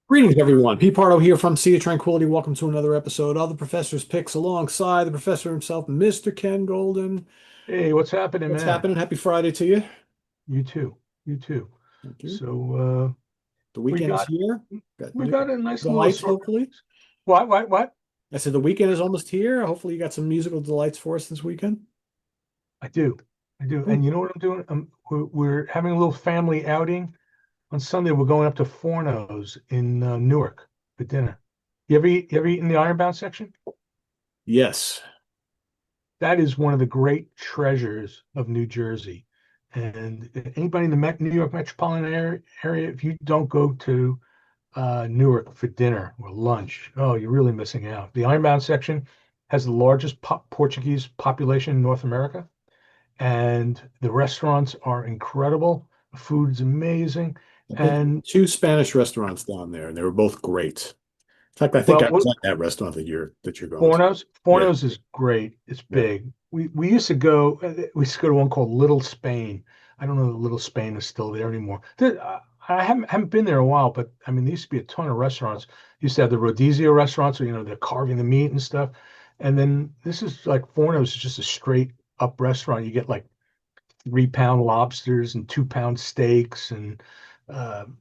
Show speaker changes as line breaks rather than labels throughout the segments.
Greetings, everyone. Pete Pardo here from Sea of Tranquility. Welcome to another episode of the Professor's Picks alongside the professor himself, Mr. Ken Golden.
Hey, what's happening,
What's
man?
happening? Happy Friday to you.
You too. You too.
Thank you.
So
The
we
weekend is
got
here. Got
we
new
got a nice little
delights,
assortment.
hopefully.
What?
I said the weekend is almost here. Hopefully, you got some musical delights for us this weekend.
I do. I do.
Cool.
And you know what I'm doing? We're having a little family outing on Sunday. We're going up to Forno's in Newark for dinner. You ever eaten the Ironbound section?
Yes.
That is one of the great treasures of New Jersey. And anybody in the New York metropolitan area, if you don't go to Newark for dinner or lunch, oh, you're really missing out. The Ironbound section has the largest Portuguese population in North America, and the restaurants are incredible. The food's amazing.
I've been to
And
two Spanish restaurants down there, and they were both great. In fact, I think
well,
I was
what
at that restaurant that you're going to. Yeah.
Fornos is great. It's
Yeah.
big. We used to go. We used to go to one called Little Spain. I don't know if Little Spain is still there anymore. I haven't been there in a while, but I mean, there used to be a ton of restaurants. Used to have the Rodizio restaurants where they're carving the meat and stuff. And then this is like Fornos is just a straight up restaurant. You get like 3 pound lobsters and 2 pound steaks and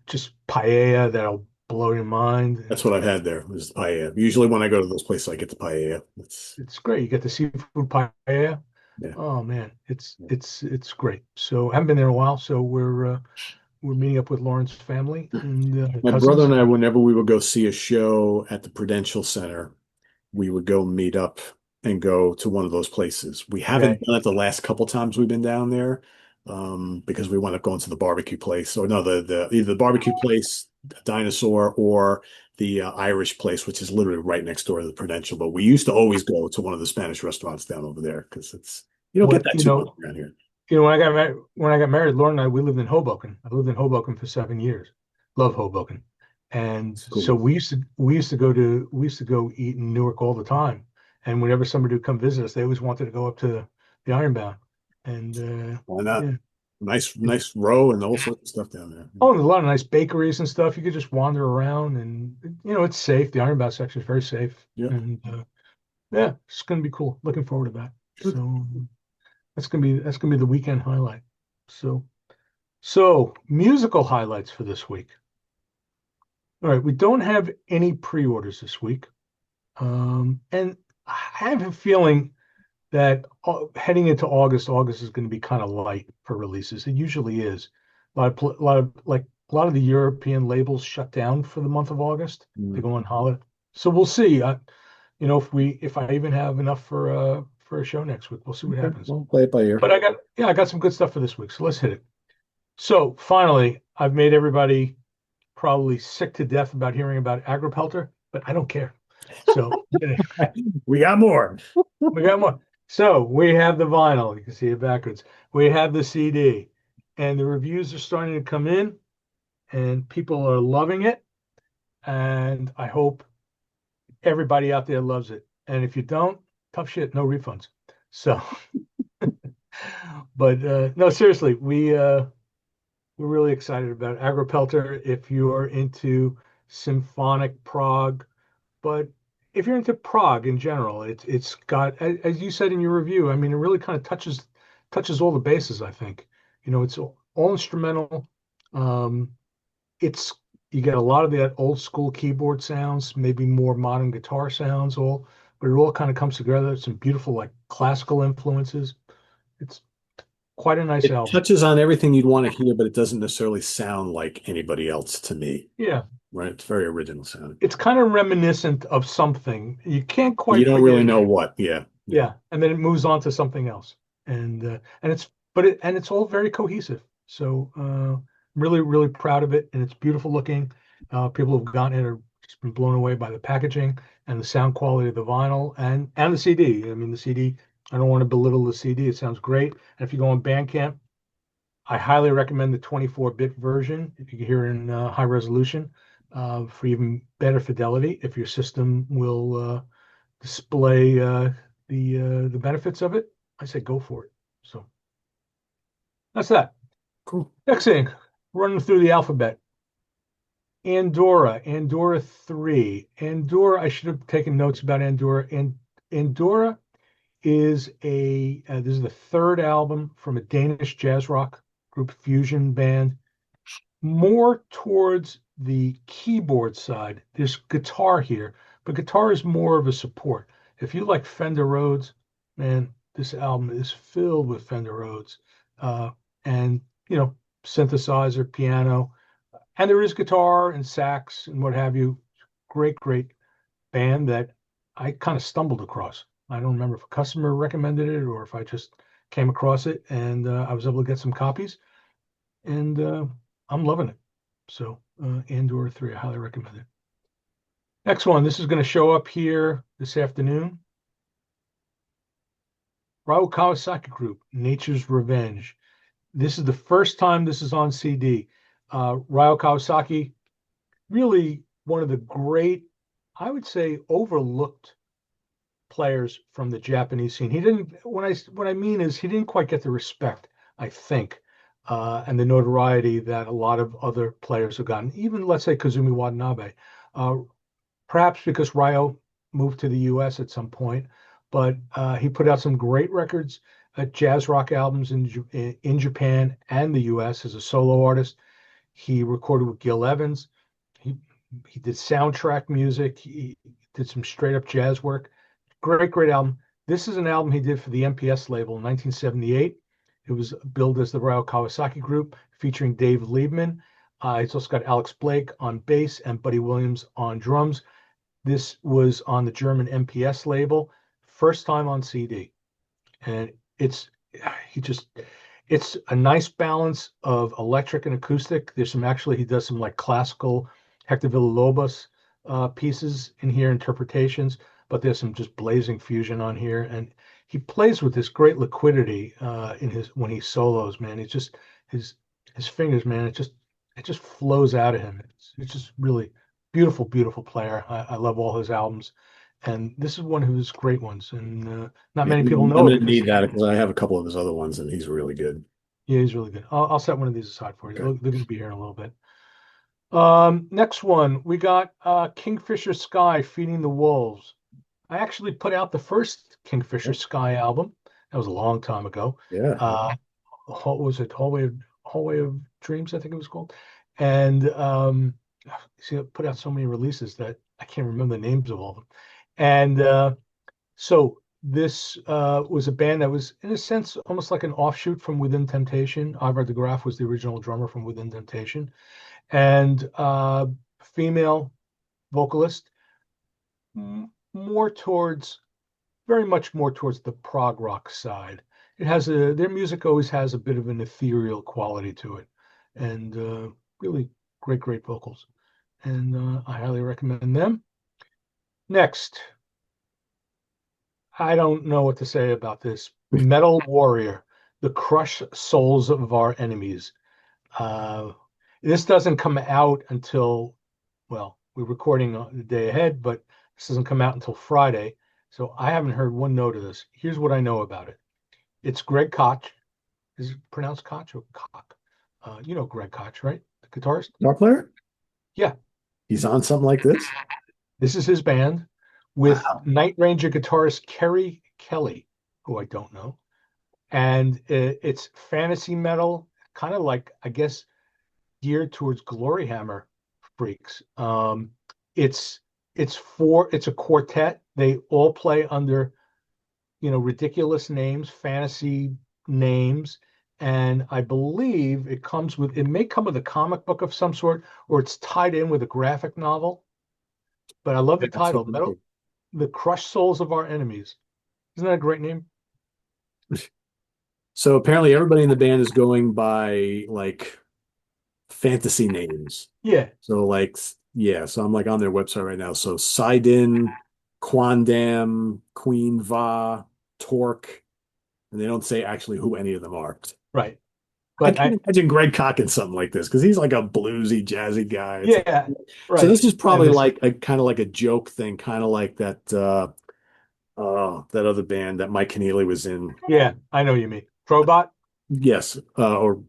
just paella that'll blow your mind.
That's what I've had there, was paella. Usually when I go to those places, I get the paella.
It's great. You get the seafood paella.
Yeah.
Oh man, it's great. So I haven't been there in a while, so we're meeting up with Lauren's family and
My brother
cousins.
and I, whenever we would go see a show at the Prudential Center, we would go meet up and go to one of those places. We haven't
Okay.
done it the last couple times we've been down there, because we wound up going to the barbecue place, or no, the either the barbecue place, Dinosaur, or the Irish place, which is literally right next door to the Prudential. But we used to always go to one of the Spanish restaurants down over there because you don't get
What
that too much around here.
when I got married, Lauren and I we lived in Hoboken. I lived in Hoboken for 7 years. Love Hoboken. And
It's
so
cool.
we used to go eat in Newark all the time. And whenever somebody would come visit us, they always wanted to go up to the Ironbound. And
Why not?
yeah.
Nice, nice row and all sorts of stuff down there.
Oh, and a lot of nice bakeries and stuff. You could just wander around, and it's safe. The Ironbound section is very safe,
Yeah.
and yeah, it's going to be cool. Looking forward to that.
Good.
So that's gonna be the weekend highlight. So musical highlights for this week. All right, we don't have any pre-orders this week, and I have a feeling that heading into August is going to be kind of light for releases. It usually is. A lot of the European labels shut down for the month of August. They
Mm.
go on holiday, so we'll see. If I even have enough for a show next week, we'll see what
Okay.
happens.
Well, play it by ear.
But I got some good stuff for this week. So let's hit it. So finally, I've made everybody probably sick to death about hearing about Agropelter, but I don't care. So
We got more.
we got more. So we have the vinyl. You can see it backwards. We have the CD, and the reviews are starting to come in, and people are loving it. And I hope everybody out there loves it. And if you don't, tough shit, no refunds. So, but no, seriously, we're really excited about Agropelter. If you're into symphonic prog, but if you're into prog in general, it's got, as you said in your review, I mean, it really kind of touches all the bases, I think. It's all instrumental. Um, it's you get a lot of that old school keyboard sounds, maybe more modern guitar sounds, but it all kind of comes together. Some beautiful like classical influences. It's quite a nice
It
album.
touches on everything you'd want to hear, but it doesn't necessarily sound like anybody else to me,
Yeah,
right? It's very original sounding.
it's kind of reminiscent of something. You can't
But you
quite
don't
put your
really know what. Yeah. Yeah.
Yeah, and then it moves on to something else, and it's all very cohesive. So really, really proud of it, and it's beautiful looking. People who've gotten it are just been blown away by the packaging and the sound quality of the vinyl and the CD. I mean, the CD. I don't want to belittle the CD. It sounds great. And if you go on Bandcamp, I highly recommend the 24-bit version if you can hear it in high resolution for even better fidelity. If your system will display the benefits of it, I say go for it. So that's that.
Cool.
Next thing, running through the alphabet. Andorra 3. Andorra, I should have taken notes about Andorra. And Andorra is this is the third album from a Danish jazz rock group fusion band, more towards the keyboard side. There's guitar here, but guitar is more of a support. If you like Fender Rhodes, man, this album is filled with Fender Rhodes, uh, and you know, synthesizer, piano, and there is guitar and sax and what have you. Great, great band that I kind of stumbled across. I don't remember if a customer recommended it or if I just came across it, and I was able to get some copies, and I'm loving it. So Andor 3, I highly recommend it. Next one, this is going to show up here this afternoon. Ryo Kawasaki Group, Nature's Revenge. This is the first time this is on CD. Ryo Kawasaki, really one of the great, I would say, overlooked players from the Japanese scene. He didn't. What I mean is he didn't quite get the respect, I think, and the notoriety that a lot of other players have gotten. Even let's say Kazumi Watanabe, uh, perhaps because Ryo moved to the U.S. at some point, but he put out some great records, jazz rock albums in Japan and the U.S. as a solo artist. He recorded with Gil Evans. He he did soundtrack music. He did some straight up jazz work. Great, great album. This is an album he did for the MPS label in 1978. It was billed as the Ryo Kawasaki Group, featuring Dave Liebman. It's also got Alex Blake on bass and Buddy Williams on drums. This was on the German MPS label, first time on CD, and he just it's a nice balance of electric and acoustic. There's some actually he does some like classical Hector Villalobos pieces in here, interpretations, but there's some just blazing fusion on here, and he plays with this great liquidity in his when he solos. Man, it's just his his fingers, man. It just flows out of him. It's just really beautiful, beautiful player. I love all his albums, and this is one of his great ones, and not
Yeah,
many people
I'm
know it
gonna
because
need that because I have a couple of his other ones and he's really good.
yeah, he's really good. I'll set one of these aside for you.
Okay.
They're going to be here in a little bit. Next one, we got Kingfisher Sky, Feeding the Wolves. I actually put out the first Kingfisher Sky album. That was a long time ago.
Yeah.
What was it? Hallway of Dreams, I think it was called. And see, I put out so many releases that I can't remember the names of all of them. And so this was a band that was, in a sense, almost like an offshoot from Within Temptation. Ivar de Graaf was the original drummer from Within Temptation, and female vocalist, more towards, very much more towards the prog rock side. Their music always has a bit of an ethereal quality to it, and really great, great vocals. And I highly recommend them. Next, I don't know what to say about this. Metal Warrior, the Crush Souls of Our Enemies. Uh, this doesn't come out until, well, we're recording the day ahead, but this doesn't come out until Friday. So I haven't heard one note of this. Here's what I know about it. It's Greg Koch. Is it pronounced Koch or Koch? You know Greg Koch, right? The guitarist?
Guitar player?
Yeah.
He's on something like this?
This is his band with
Wow.
Night Ranger guitarist Kerry Kelly, who I don't know. And it's fantasy metal, kind of like, I guess, geared towards Glory Hammer freaks. It's it's a quartet. They all play under, ridiculous names, fantasy names, and I believe it may come with a comic book of some sort, or it's tied in with a graphic novel. But I love the
That's
title,
really
Metal,
cool.
The Crushed Souls of Our Enemies. Isn't that a great name?
So apparently everybody in the band is going by like fantasy names.
Yeah,
So like yeah, so I'm like on their website right now. So Sidin, Quandam, Queen Va, Torque, and they don't say actually who any of them are.
right.
I
But
can't imagine Greg Koch in something like this because he's like a bluesy, jazzy guy. It's like,
yeah,
so
right.
this is
And
probably
this,
like a kind of like a joke thing, kind of like that other band that Mike Keneally was in.
yeah, I know what you mean. Probot
Yes, or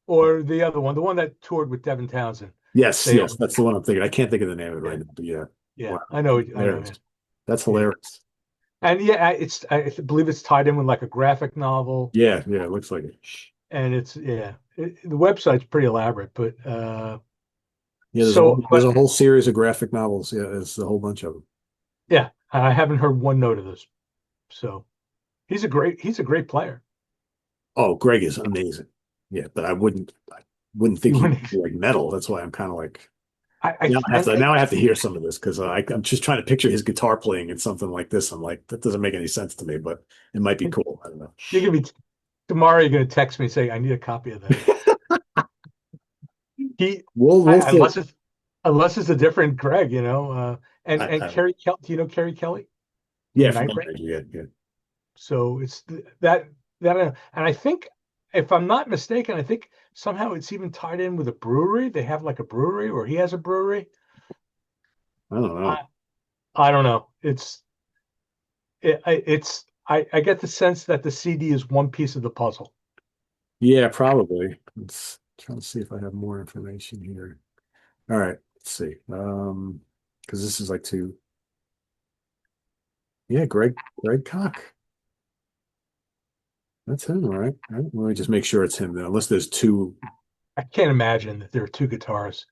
or the other one, the one that toured with Devin Townsend.
Yes,
They
yes,
own.
that's the one I'm thinking. I can't think of the name of it
Yeah,
right now, but yeah.
yeah.
Wow,
I know.
that's
I know.
hilarious.
Yeah,
That's
yeah.
hilarious.
And yeah, I believe it's tied in with like a graphic novel,
Yeah, yeah, it looks like it.
and it's yeah. The website's pretty elaborate, but
Yeah,
so
there's
but
a whole series of graphic novels. Yeah, there's a whole bunch of them.
yeah, I haven't heard one note of this. So he's a great player.
Oh, Greg is amazing. Yeah, but I wouldn't think
You
he'd
want
be like metal. That's why I'm kind of like
I and
now I have to hear some of this because I'm just trying to picture his guitar playing in something like this. I'm like, that doesn't make any sense to me, but it might be cool. I don't know.
you're gonna be tomorrow. You're gonna text me and say I need a copy of that. He
We'll see.
unless it's a different Greg, and
I,
Kerry Kelly. Do you know Kerry Kelly
yeah,
from
from
Night
that
Rain?
idea. Yeah,
So it's and I think if I'm not mistaken, I think somehow it's even tied in with a brewery. They have like a brewery, or he has a brewery.
I don't
I
know.
I don't know. I get the sense that the CD is one piece of the puzzle.
Yeah, probably. Let's trying to see if I have more information here. All right, let's see. Because this is like two. Yeah, Greg Koch. That's him, all right. All right. Let me just make sure it's him then, unless there's two.
I can't imagine that there are two guitars.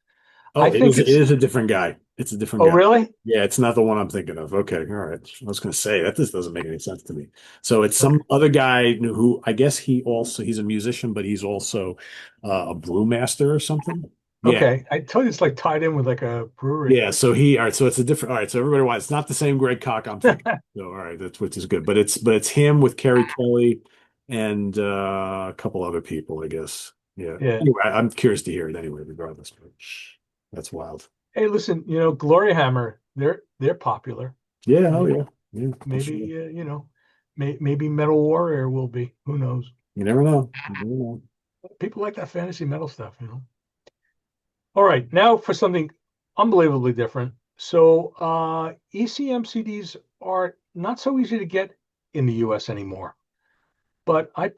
I
Oh,
think
it
it's
is a different guy. It's a different
oh
guy.
really?
Yeah, it's not the one I'm thinking of. Okay, all right. I was going to say that this doesn't make any sense to me. So it's some
Okay.
other guy who I guess he's a musician, but he's also a brewmaster or something. Yeah,
Okay. I told you it's like tied in with like a brewery.
yeah. So all right. So it's a different. All right. So everybody, why it's not the same Greg Koch I'm thinking. So all right, that's which is good. But it's him with Kerry Kelly and a couple other people, I guess. Yeah.
Yeah.
Anyway, I'm curious to hear it anyway, regardless. But that's wild.
Hey, listen, Glory Hammer, they're popular.
Yeah, oh
Maybe,
yeah, yeah, for
maybe
sure.
maybe Metal Warrior will be. Who knows?
You never know. You never know.
People like that fantasy metal stuff. All right, now for something unbelievably different. So, ECM CDs are not so easy to get in the US anymore. But I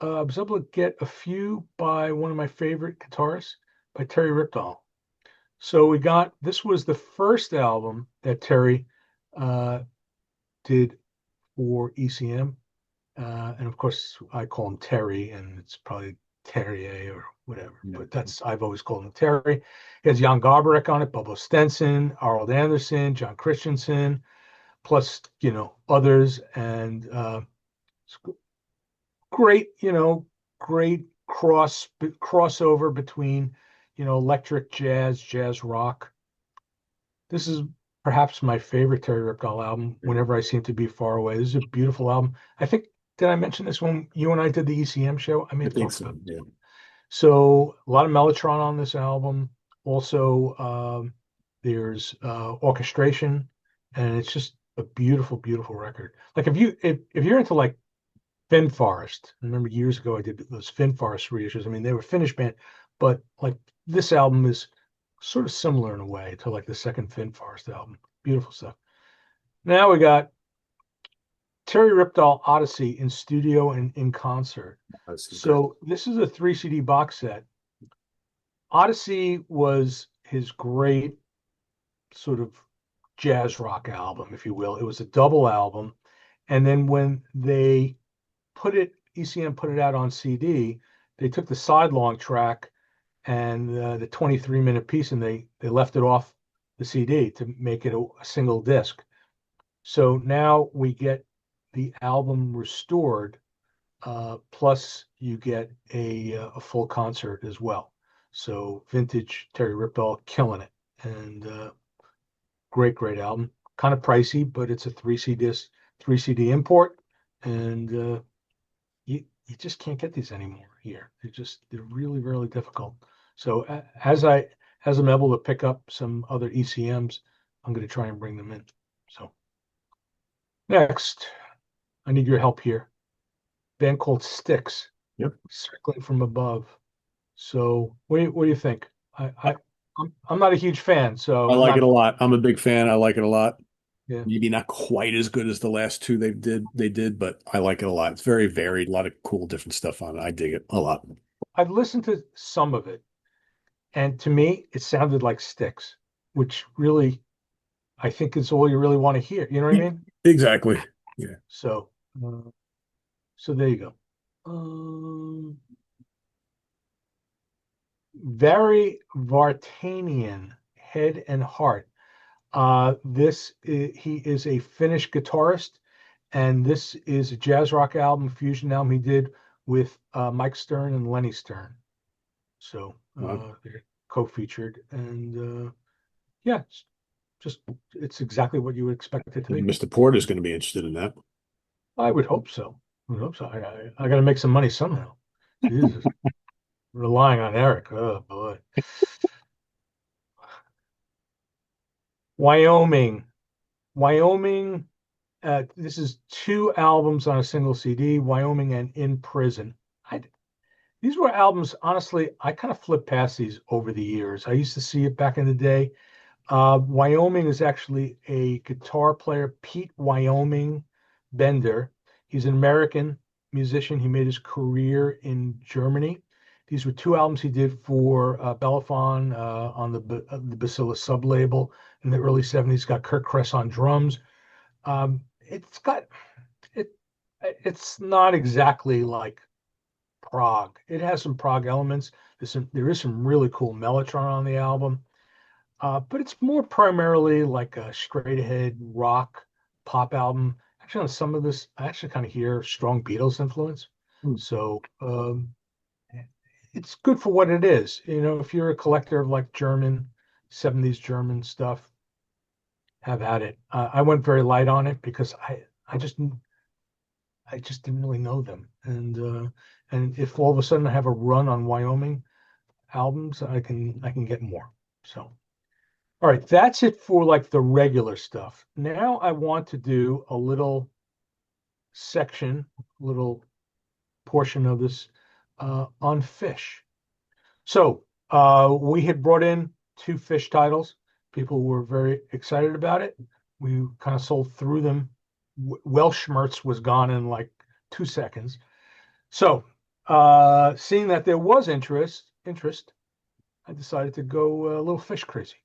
was able to get a few by one of my favorite guitarists, by Terje Rypdal. So this was the first album that Terry uh, did for ECM. And of course, I call him Terry, and it's probably Terrier or whatever.
Yeah.
But I've always called him Terry. He has Jan Garbarek on it, Bubba Stenson, Arnold Anderson, John Christensen, plus others, and great, great crossover between electric jazz, jazz rock. This is perhaps my favorite Terry Rypdal album. Whenever I seem to be far away, this is a beautiful album. I think did I mention this when you and I did the ECM show? I may
I
have
think
talked
so.
about this
Yeah.
one. So a lot of Mellotron on this album. Also, there's orchestration, and it's just a beautiful, beautiful record. Like if you're into like Finn Forest, I remember years ago I did those Finn Forest reissues. I mean, they were Finnish band, but like this album is sort of similar in a way to like the second Finn Forest album. Beautiful stuff. Now we got Terry Rypdal Odyssey in studio and in concert.
That's great.
So this is a 3 CD box set. Odyssey was his great sort of jazz rock album, if you will. It was a double album. And then when ECM put it out on CD, they took the sidelong track and the 23-minute piece, and they left it off the CD to make it a single disc. So now we get the album restored, plus you get a full concert as well. So vintage Terry Rypdal killing it, and great album. Kind of pricey, but it's a 3 CD import, and you just can't get these anymore here. They're really really difficult. So as I'm able to pick up some other ECMs, I'm going to try and bring them in. So next, I need your help here. Band called Styx,
Yep.
Circling from Above. So what do you think? I'm not a huge fan, so
I
I'm
like it
not.
a lot. I'm a big fan. I like it a lot.
Yeah,
Maybe not quite as good as the last two they did, but I like it a lot. It's very varied, a lot of cool different stuff on it. I dig it a lot.
I've listened to some of it. And to me, it sounded like Styx, which really I think is all you really want to hear. You know what I
Yeah,
mean?
exactly. Yeah.
So, uh, so there you go. Um, Varre Vartiainen, Head and Heart. He is a Finnish guitarist, and this is a jazz rock album, fusion album he did with Mike Stern and Lenny Stern. So
Wow.
they're co-featured, and yeah, it's exactly what you would expect it to be.
Mr. Porter's going to be interested in that.
I would hope so. I would hope so. I got to make some money somehow. Jesus, relying on Eric. Oh boy. Wyoming, Wyoming. This is two albums on a single CD. Wyoming and In Prison. These were albums. Honestly, I kind of flipped past these over the years. I used to see it back in the day. Wyoming is actually a guitar player, Pete Wyoming Bender. He's an American musician. He made his career in Germany. These were two albums he did for Bellafon on the Bacillus sub label in the early 70s. Got Kurt Kress on drums. It's got it. It's not exactly like prog. It has some prog elements. There is some really cool Mellotron on the album. But it's more primarily like a straight ahead rock pop album. Actually, on some of this, I actually kind of hear strong Beatles influence.
Hmm.
So it's good for what it is. You know, if you're a collector of like German, 70s German stuff, have at it. I went very light on it because I just didn't really know them. And if all of a sudden I have a run on Wyoming albums, I can get more. So. All right, that's it for like the regular stuff. Now I want to do a little section, little portion of this on fish. So we had brought in two fish titles. People were very excited about it. We kind of sold through them. Welshmertz was gone in like 2 seconds. So seeing that there was interest, I decided to go a little fish crazy.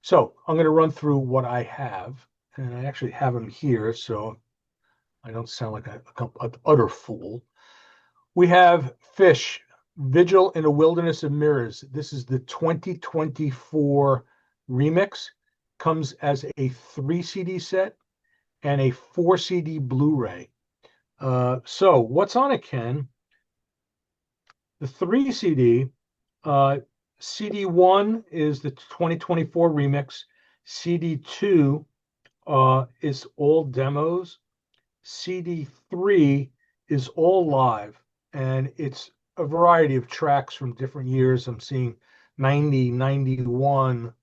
So I'm going to run through what I have, and I actually have them here, so I don't sound like an utter fool. We have Fish, Vigil in a Wilderness of Mirrors. This is the 2024 remix. Comes as a 3 CD set and a 4 CD Blu-ray. So what's on it, Ken? The 3 CD, CD1 is the 2024 remix. CD2 is all demos. CD3 is all live, and it's a variety of tracks from different years. I'm seeing 90, 91,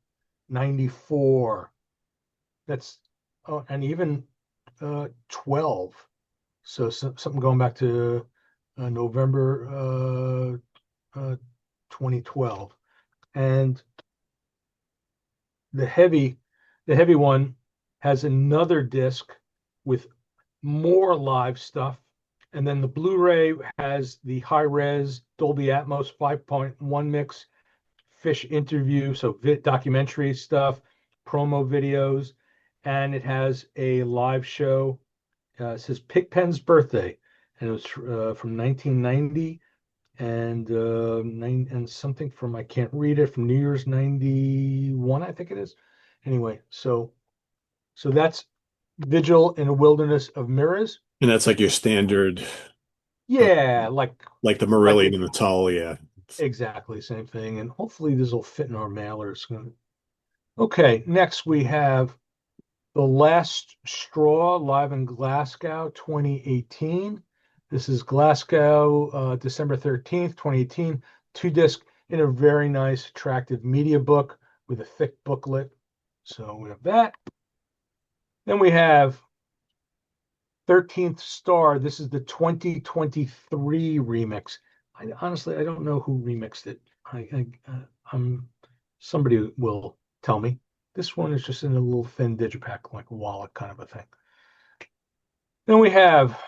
94. That's and even 12. So something going back to November 2012. And the heavy the heavy one has another disc with more live stuff. And then the Blu-ray has the high res Dolby Atmos 5.1 mix, fish interview, so documentary stuff, promo videos, and it has a live show. It says Pigpen's birthday, and it was from 1990, and something from, I can't read it, from New Year's 91, I think it is. Anyway, so that's Vigil in a Wilderness of Mirrors.
And that's like your standard, uh,
Yeah,
like the
like
Marillion
we
and the Tull. Yeah.
exactly same thing. And hopefully this will fit in our mailers. Okay, next we have The Last Straw live in Glasgow 2018. This is Glasgow, December 13th, 2018. 2 disc in a very nice, attractive media book with a thick booklet. So we have that. Then we have 13th Star. This is the 2023 remix. I don't know who remixed it. I'm somebody will tell me. This one is just in a little thin digipack, like a wallet kind of a thing. Then we have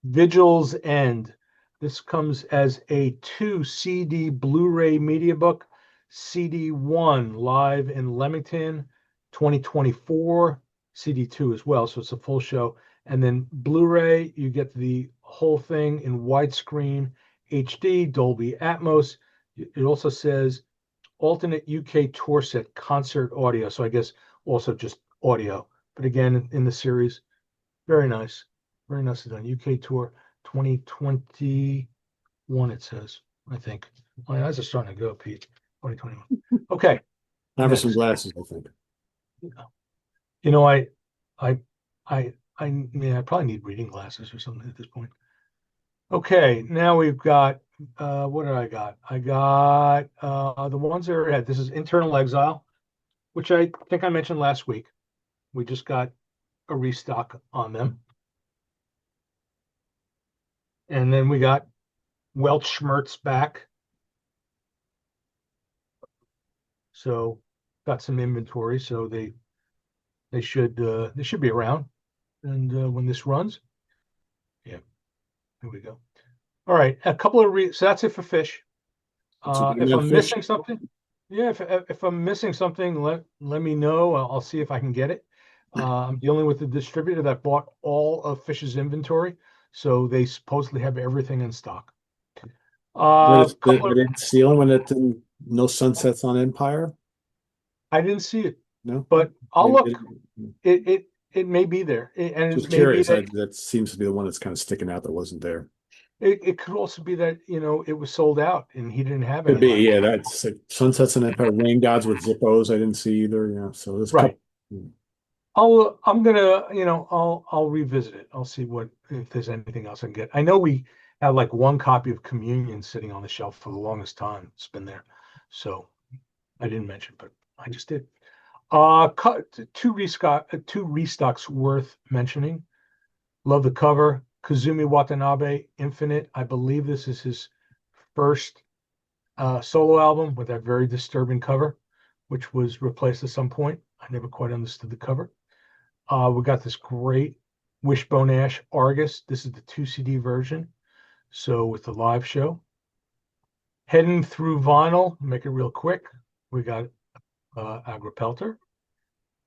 Vigil's End. This comes as a 2 CD Blu-ray media book. CD1 live in Leamington, 2024, CD2 as well. So it's a full show. And then Blu-ray, you get the whole thing in widescreen, HD, Dolby Atmos. It also says alternate UK tour set concert audio. So I guess also just audio. But again, in the series, very nice. Very nicely done. UK tour 2021, it says, I think. My eyes are starting to go, Pete. 2021. Okay,
Time for some
next.
glasses, I think.
You know, I, I probably need reading glasses or something at this point. Okay, now we've got, what did I got? I got the ones that are ahead. This is Internal Exile, which I think I mentioned last week. We just got a restock on them. And then we got Weltschmerz back. So got some inventory. So they should be around. And when this runs, yeah, here we go. All right, a couple of so that's it for fish.
So
If
that
I'm
fish,
missing something, yeah, if I'm missing something, let me know. I'll see if I can get it. I'm dealing with the distributor that bought all of Fish's inventory, so they supposedly have everything in stock. Couple
were
of
they stealing when it didn't, no sunsets on Empire?
I didn't see it,
No?
but I'll
Maybe
look. It may be there, and it
just
may be
curious.
that
That seems to be the one that's kind of sticking out that wasn't there.
it could also be that it was sold out and he didn't have
Could
any
be,
left.
yeah. That's like Sunsets and Empire, Rain Gods with Zippos. I didn't see either. Yeah, so there's a couple.
Right. I'm gonna, I'll revisit it. I'll see what if there's anything else I can get. I know we have like one copy of Communion sitting on the shelf for the longest time. It's been there, so I didn't mention, but I just did. Two restocks worth mentioning. Love the cover. Kazumi Watanabe, Infinite. I believe this is his first solo album with that very disturbing cover, which was replaced at some point. I never quite understood the cover. We got this great Wishbone Ash Argus. This is the 2 CD version. So with the live show. Heading through vinyl, make it real quick. We got Agropelar.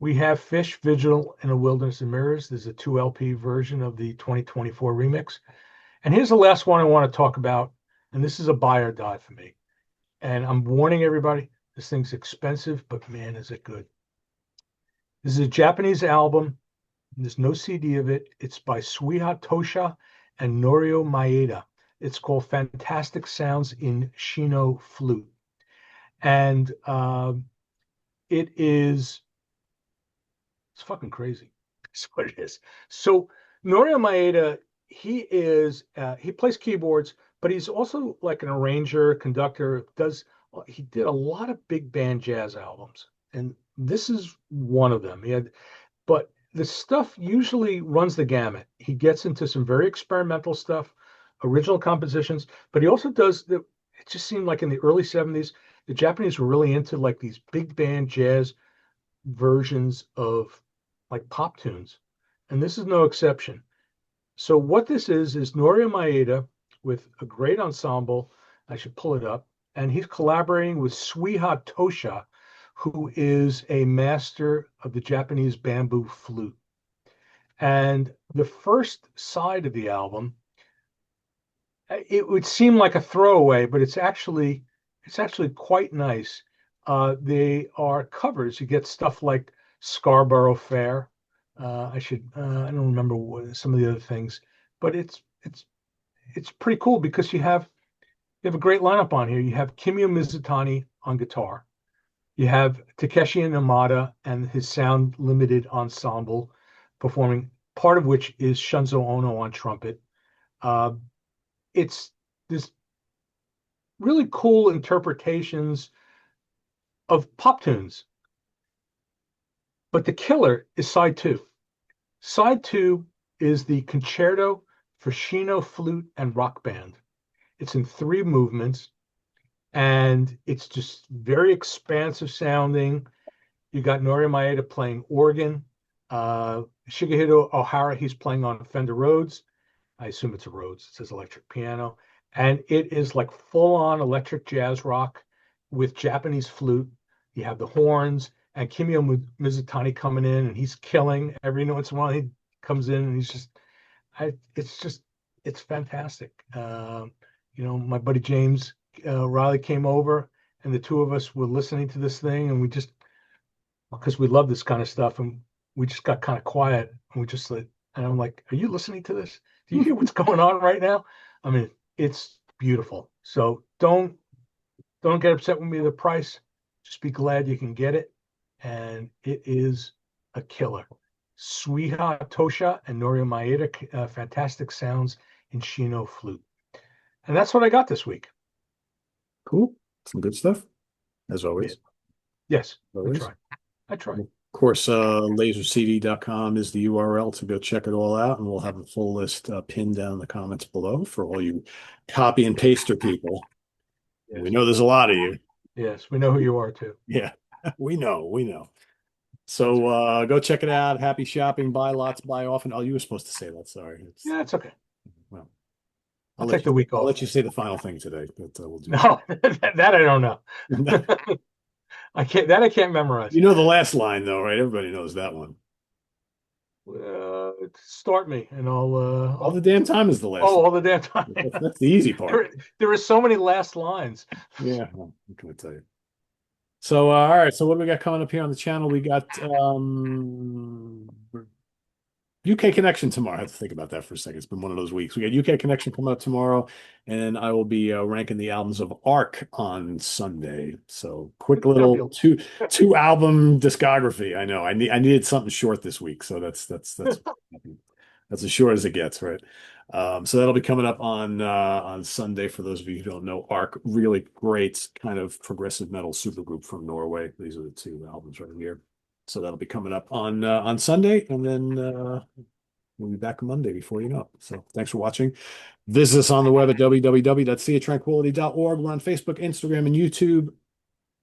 We have Fish, Vigil in a Wilderness of Mirrors. There's a 2 LP version of the 2024 remix. And here's the last one I want to talk about. And this is a buy or die for me. And I'm warning everybody, this thing's expensive, but man, is it good. This is a Japanese album. There's no CD of it. It's by Suiha Tosha and Norio Maeda. It's called Fantastic Sounds in Shino Flute. And it's fucking crazy. That's what it is. So Norio Maeda, he plays keyboards, but he's also like an arranger, conductor, he did a lot of big band jazz albums. And this is one of them. But the stuff usually runs the gamut. He gets into some very experimental stuff, original compositions, but he also it just seemed like in the early 70s, the Japanese were really into like these big band jazz versions of like pop tunes. And this is no exception. So what this is Norio Maeda with a great ensemble. I should pull it up. And he's collaborating with Suiha Tosha, who is a master of the Japanese bamboo flute. And the first side of the album, it would seem like a throwaway, but it's actually quite nice. They are covers. You get stuff like Scarborough Fair. I don't remember some of the other things, but it's pretty cool because you have a great lineup on here. You have Kimio Mizutani on guitar. You have Takeshi Inamada and his Sound Limited Ensemble performing, part of which is Shunzo Ono on trumpet. It's this really cool interpretations of pop tunes. But the killer is side two. Side two is the Concerto for Shino Flute and Rock Band. It's in 3 movements, and it's just very expansive sounding. You got Norio Maeda playing organ. Shigehiro Ohara, he's playing on Fender Rhodes. I assume it's a Rhodes. It says electric piano. And it is like full-on electric jazz rock. with Japanese flute. You have the horns and Kimio Mizutani coming in, and he's killing every once in a while. He comes in and he's just, it's fantastic. My buddy James Riley came over, and the two of us were listening to this thing, and we just, because we love this kind of stuff, and we just got kind of quiet, and we just like, and I'm like, "Are you listening to this? Do you hear what's going on right now?" I mean, it's beautiful. So don't get upset with me the price. Just be glad you can get it, and it is a killer. Suiha Tosha and Norio Maeda, fantastic sounds in Shino flute. And that's what I got this week.
Cool. Some good stuff, as
Yeah.
always.
Yes,
Always.
I try.
Of course, lasercd.com is the URL to go check it all out, and we'll have a full list pinned down in the comments below for all you copy and paster people.
Yes.
We know there's a lot of you.
Yes, we know who you are too.
Yeah, we know. So go check it out. Happy shopping. Buy lots, buy often. Oh, you were supposed to say that. Sorry.
Yeah, it's okay.
Well,
I'll take the week
I'll
off.
let you say the final thing today, but we'll do
No, that I don't know.
that.
I can't memorize.
You know the last line though, right? Everybody knows that one.
Start me, and
All the damn time is the last
oh,
line.
all the damn time.
That's the easy part.
There are so many last lines.
Yeah, well, what can I tell you? So, all right. So, what do we got coming up here on the channel? We got UK Connection tomorrow. I have to think about that for a second. It's been one of those weeks. We got UK Connection coming up tomorrow, and I will be ranking the albums of Arc on Sunday. So, quick little two album discography. I know I needed something short this week, so that's as short as it gets, right? So that'll be coming up on Sunday. For those of you who don't know, Arc, really great kind of progressive metal supergroup from Norway. These are the two albums right here. So that'll be coming up on Sunday, and then we'll be back Monday before you know it. So thanks for watching. Visit us on the web at www.seatranquility.org. We're on Facebook, Instagram, and YouTube.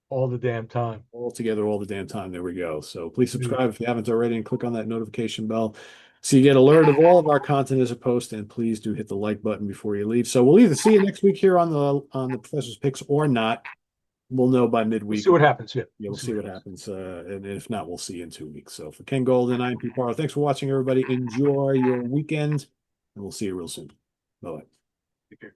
All the damn time.
All together, all the damn time. There we go. So please subscribe if you haven't already, and click on that notification bell so you get alert of all of our content as a post. And please do hit the like button before you leave. So we'll either see you next week here on the Professor's Picks or not. We'll know by midweek.
We'll see what happens. Yeah,
we'll see what happens. And if not, we'll see you in 2 weeks. So for Ken Golden, I'm Pete Pardo. Thanks for watching, everybody. Enjoy your weekend, and we'll see you real soon. Bye-bye.
Take care.